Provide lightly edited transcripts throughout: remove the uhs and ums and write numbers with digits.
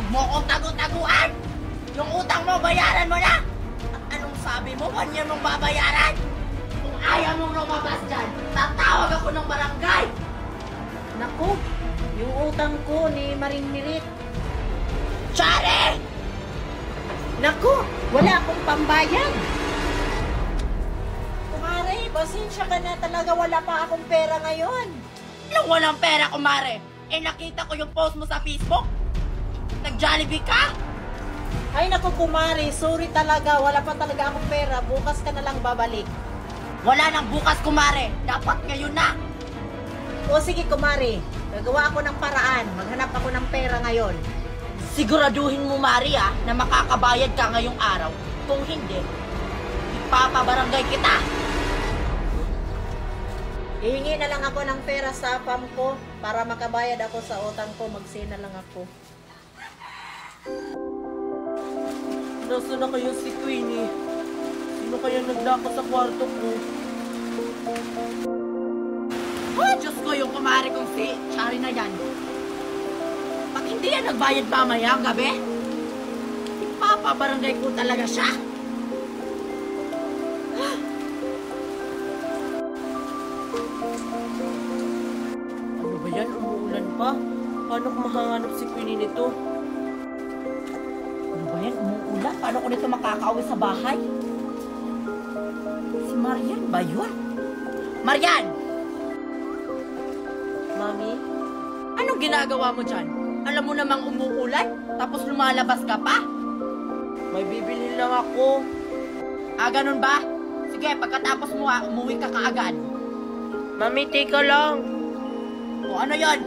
mo kong tagu-taguan! Yung utang mo, bayaran mo na! At anong sabi mo, 1 year mong babayaran? Kung ayaw mong lumabas dyan, tatawag ako ng barangay! Naku, yung utang ko ni Maring Mirit. Chari! Naku, wala akong pambayad. Kumare, pasensya ka na talaga, wala pa akong pera ngayon. Anong walang pera, kumare? Eh nakita ko yung post mo sa Facebook. Nag-Jollibee ka? Ay naku kumare, sorry talaga, wala pa talaga akong pera. Bukas ka na lang babalik. Wala nang bukas, kumare. Dapat ngayon na. O sige kumare, gagawa ako ng paraan. Maghanap ako ng pera ngayon. Siguraduhin mo, Maria, na makakabayad ka ngayong araw. Kung hindi, ipapabarangay kita. Hihingi na lang ako ng pera sa apam ko para makabayad ako sa utang ko. Magsina lang ako. Nasa na kayo si Queenie? Sino kaya naglako sa kwarto ko? Oh, Diyos ko, yung kumare kong si Chari na yan. Pag hindi yan nagbayad mamaya ang gabi, ipapabarangay ko talaga siya. Ano ba yan? Umuulan pa? Paano ko mahanganap si Queenie nito? Ano ba yan? Umuulan? Paano ko nito makakauwi sa bahay? Si Marian ba yun? Marian! Mami? Anong ginagawa mo dyan? Alam mo namang umuulan, tapos lumalabas ka pa? May bibili lang ako. Ah, ganun ba? Sige, pagkatapos mo umuwi ka kaagad. Mami, teka lang. O ano yon?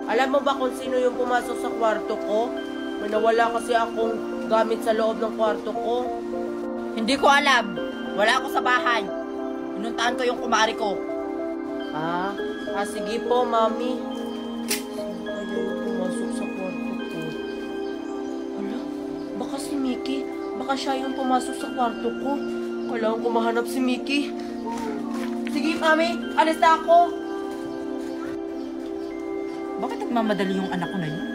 Alam mo ba kung sino yung pumasok sa kwarto ko? May nawala kasi akong gamit sa loob ng kwarto ko. Hindi ko alam. Wala ako sa bahay. Inuntahan ko yung kumari ko. Sige po, Mami. Sino kaya yung pumasok sa kwarto ko? Wala, baka si Mickey. Baka siya yung pumasok sa kwarto ko. Kailangan ko mahanap si Mickey. Sige, Mami. Alis na ako. Bakit nagmamadali yung anak ko na yun?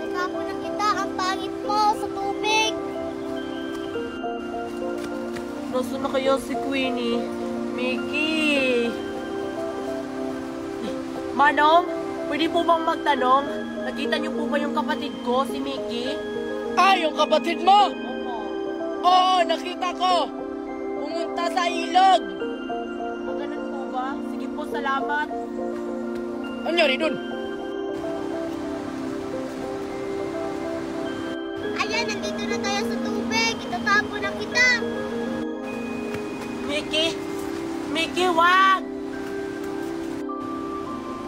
Nagkapo na kita, ang pangit mo sa tubig. Nasaan na kaya si Queenie? Mickey! Manong, pwede po bang magtanong? Nakita niyo po ba yung kapatid ko, si Mickey? Ah, yung kapatid mo? Opo. Oo, nakita ko. Pumunta sa ilog. Ganun po ba? Sige po, salamat. Ano nangyari dun? Ayan, nandito na tayo sa tubig. Itatapo na kita. Mickey! Mickey, wag!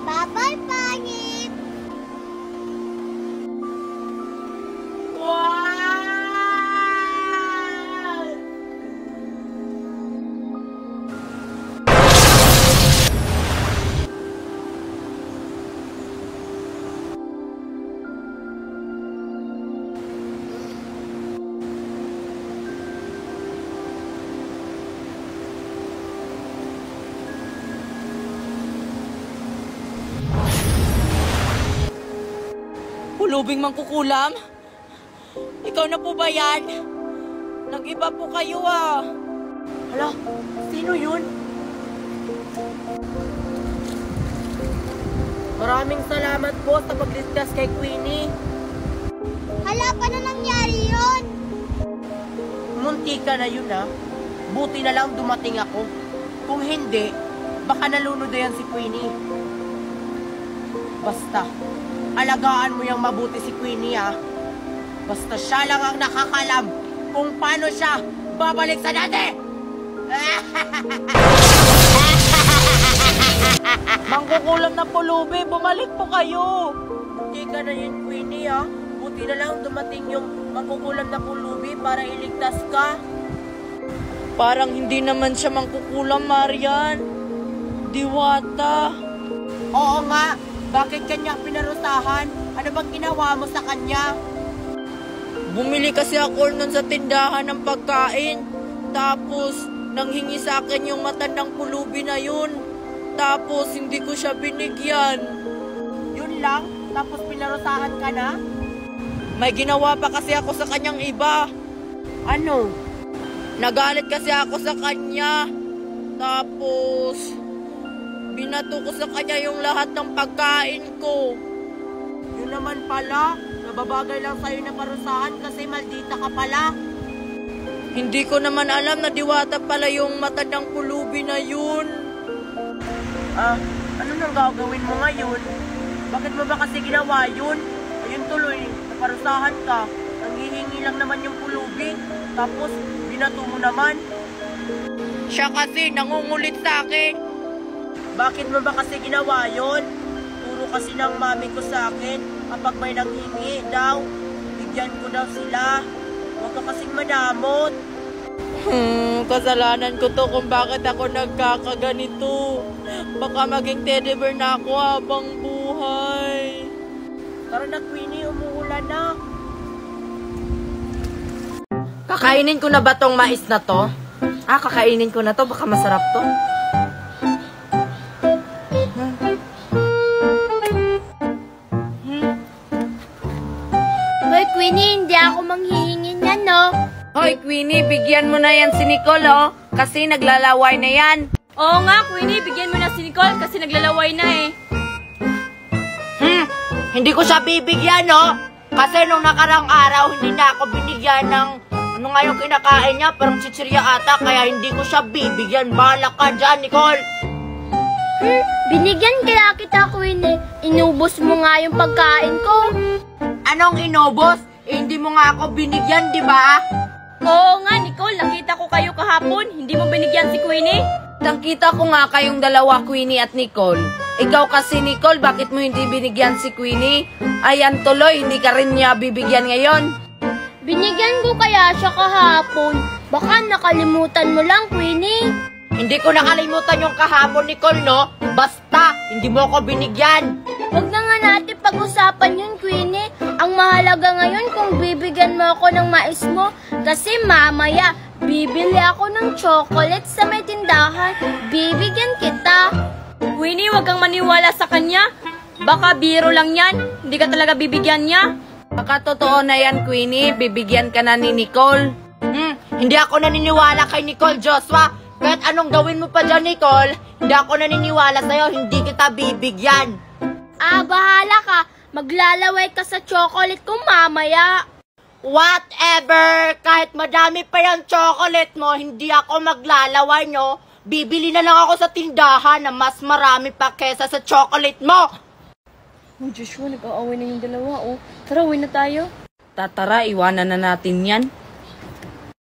Bye-bye, pangit. Wag! Pulubing mangkukulam? Ikaw na po ba yan? Nag-iba po kayo ah. Hala, sino yun? Maraming salamat po sa pag-discuss kay Queenie. Hala, paano nangyari yun? Munti ka na yun ha. Buti na lang dumating ako. Kung hindi, baka nalunod na yan si Queenie. Basta, alagaan mo yung mabuti si Queenie ha. Basta siya lang ang nakakalam kung paano siya babalik sa dati. Mangkukulam na pulubi, bumalik po kayo. Hindi ka na yun, Queenie ha. Buti na lang dumating yung mangkukulam na pulubi para iligtas ka. Parang hindi naman siya mangkukulam, Marian. Diwata. Oo nga, bakit kanya pinarusahan? Ano bang ginawa mo sa kanya? Bumili kasi ako nun sa tindahan ng pagkain. Tapos, nanghingi sa akin yung matandang pulubi na yun. Tapos hindi ko siya binigyan. Yun lang? Tapos pinarusahan ka na? May ginawa pa kasi ako sa kanyang iba. Ano? Nagalit kasi ako sa kanya. Tapos, binato ko sa kanya yung lahat ng pagkain ko. Yun naman pala. Nababagay lang sa'yo na parusahan kasi maldita ka pala. Hindi ko naman alam na diwata pala yung matandang pulubi na yun. Ano nang gagawin mo ngayon? Bakit mo ba kasi ginawa yun? Ayun tuloy, naparusahan ka. Nanghihingi lang naman yung pulubi. Tapos, binato mo naman. Siya kasi nangungulit sa akin. Bakit mo ba kasi ginawa yun? Turo kasi ng mami ko sa akin, kapag may nanghingi daw, bigyan ko daw sila. Huwag ka kasing madamot. Kasalanan ko to kung bakit ako nagkakaganito. Baka maging teddy bear na ako habang buhay. Tara na, Queenie, umuulan na. Kakainin ko na ba tong mais na to? Kakainin ko na to. Baka masarap to. Hoy, Queenie, hindi ako manghihingi niyan, no? Hoy, Queenie, bigyan mo na yan si Nicole, oh. Kasi naglalaway na yan. Oo nga, Queenie, bigyan mo na si Nicole kasi naglalaway na eh. Hindi ko siya bibigyan, no? Kasi nung nakarang araw, hindi na ako binigyan ng ano nga yung kinakain niya, parang chichirya ata, kaya hindi ko siya bibigyan. Bahala ka dyan, Nicole. Binigyan kaya kita, Queenie. Inubos mo nga yung pagkain ko. Anong inobos? Hindi mo nga ako binigyan, di ba? Oo nga, Nicole, nakita ko kayo kahapon. Hindi mo binigyan si Queenie? Nakita ko nga kayong dalawa, Queenie at Nicole. Ikaw kasi, Nicole, bakit mo hindi binigyan si Queenie? Ayan tuloy, hindi ka rin niya bibigyan ngayon. Binigyan ko kaya siya kahapon. Baka nakalimutan mo lang, Queenie. Hindi ko nakalimutan yung kahapon, Nicole, no? Basta, hindi mo ako binigyan. Huwag na nga natin pag-usapan yun, Queenie. Ang mahalaga ngayon kung bibigyan mo ako ng mais mo. Kasi mamaya, bibili ako ng chocolate sa may tindahan. Bibigyan kita. Queenie, huwag kang maniwala sa kanya. Baka biro lang yan. Hindi ka talaga bibigyan niya. Baka totoo na yan, Queenie. Bibigyan ka na ni Nicole. Hindi ako naniniwala kay Nicole, Joshua. Kahit anong gawin mo pa dyan, Nicole, hindi ako naniniwala sa'yo. Hindi kita bibigyan. Bahala ka. Maglalaway ka sa chocolate ko mamaya. Whatever! Kahit madami pa yung chocolate mo, hindi ako maglalaway, no? Bibili na lang ako sa tindahan na mas marami pa kesa sa chocolate mo! Oh, Joshua, nag-aaway na yung dalawa, oh. Tara, uwi na tayo. Tatara, iwanan na natin yan.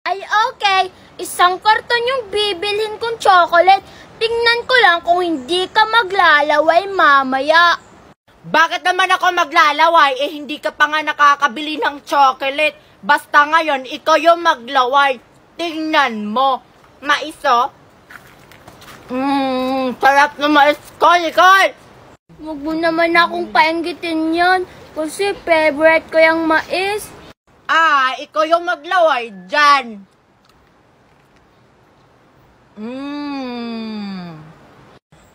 Ay, okay. Isang karton yung bibilhin kong chocolate. Tingnan ko lang kung hindi ka maglalaway mamaya. Bakit naman ako maglalaway? Hindi ka pa nga nakakabili ng chocolate. Basta ngayon, ikaw yung maglaway. Tingnan mo. Mais, oh. Sarap na mais ko, Nicole. Huwag mo naman akong painggitin yan. Kasi favorite ko yung mais. Ikaw yung maglaway dyan.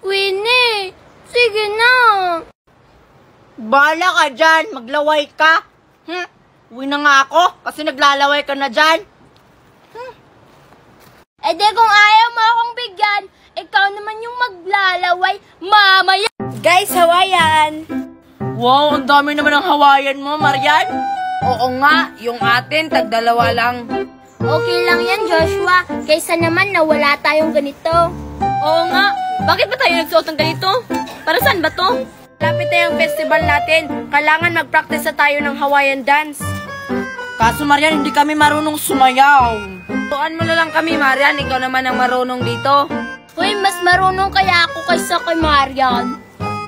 Queenie, sige na. Bahala ka dyan, maglaway ka. Uwi na nga ako, kasi naglalaway ka na dyan. Di kung ayaw mo akong bigyan, ikaw naman yung maglalaway mamaya. Guys, Hawaiian! Wow, ang dami naman ng Hawaiian mo, Marian. Oo nga, yung atin, tagdalawa lang. Okay lang yan, Joshua. Kaysa naman na wala tayong ganito. Oo nga, bakit ba tayo nagsuot ng ganito? Para saan ba to? Lapit na yung festival natin. Kailangan mag-practice na tayo ng Hawaiian dance. Kaso, Marian, hindi kami marunong sumayaw. Tuan mo na lang kami, Marian. Ikaw naman ang marunong dito. Uy, mas marunong kaya ako kaysa kay Marian.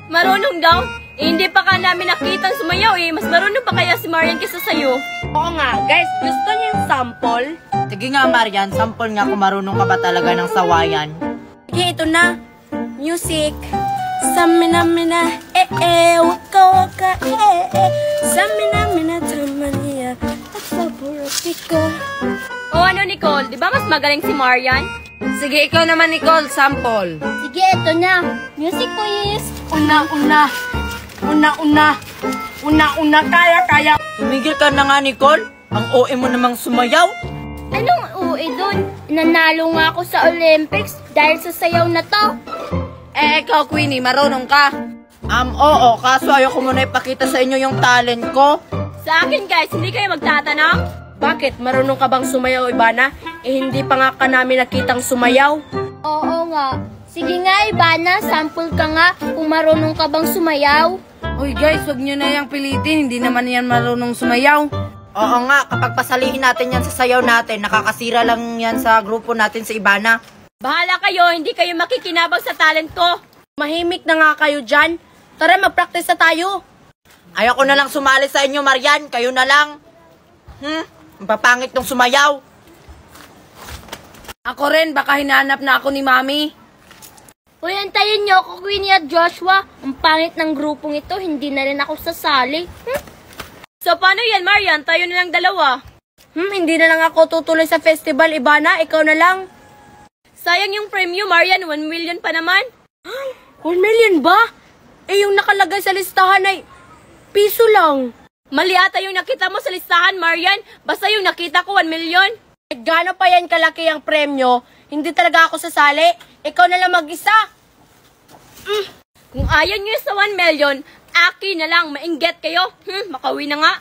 Marunong daw? Hindi pa ka namin nakitang sumayaw eh. Mas marunong pa kaya si Marian kaysa sa'yo. Oo nga, guys. Gusto niyo yung sample? Sige nga, Marian. Sample nga kung marunong ka ba talaga ng sawayan. Sige, ito na. Music. Samina-mina, wako ka, Samina-mina, tamania, at saburotiko. Oh, ano, Nicole? Di ba mas magaling si Marian? Sige, ikaw naman, Nicole. Sample. Sige Sige, eto na. Music please. Una, kaya. Tumigil ka na nga, Nicole. Ang OA mo namang sumayaw. Anong uwi dun? Nanalo nga ako sa Olympics dahil sa sayaw na to. Ikaw, Queenie, marunong ka. Oo, kaso ayoko muna ipakita sa inyo yung talent ko. Sa akin guys, hindi kayo magtatanong? Bakit? Marunong ka bang sumayaw, Ivana? Hindi pa nga ka namin nakitang sumayaw. Oo nga. Sige nga, Ivana, sample ka nga kung marunong ka bang sumayaw. Hoy guys, wag nyo na yung pilitin. Hindi naman yan marunong sumayaw. Oo nga, kapag pasalihin natin yan sa sayaw natin, nakakasira lang yan sa grupo natin sa Ivana. Bahala kayo, hindi kayo makikinabang sa talent ko. Mahimik na nga kayo dyan. Tara, mag-practice na tayo. Ayoko na lang sumali sa inyo, Marian. Kayo na lang. Ang papangit nung sumayaw. Ako rin, baka hinahanap na ako ni Mami. Uy, antayin niyo ako, Queenie at Joshua. Ang pangit ng grupong ito, hindi na rin ako sasali. So paano yan, Marian? Tayo na lang dalawa. Hindi na lang ako tutuloy sa festival, Ivana. Ikaw na lang. Sayang yung premium, Marian. 1 million pa naman. 1 million ba? Yung nakalagay sa listahan ay piso lang. Mali ata yung nakita mo sa listahan, Marian. Basta yung nakita ko, 1 million. Gaano pa yan kalaki ang premyo? Hindi talaga ako sasali. Ikaw na lang mag-isa. Kung ayaw nyo sa 1 million, akin na lang, mainggit kayo. Makauwi na nga.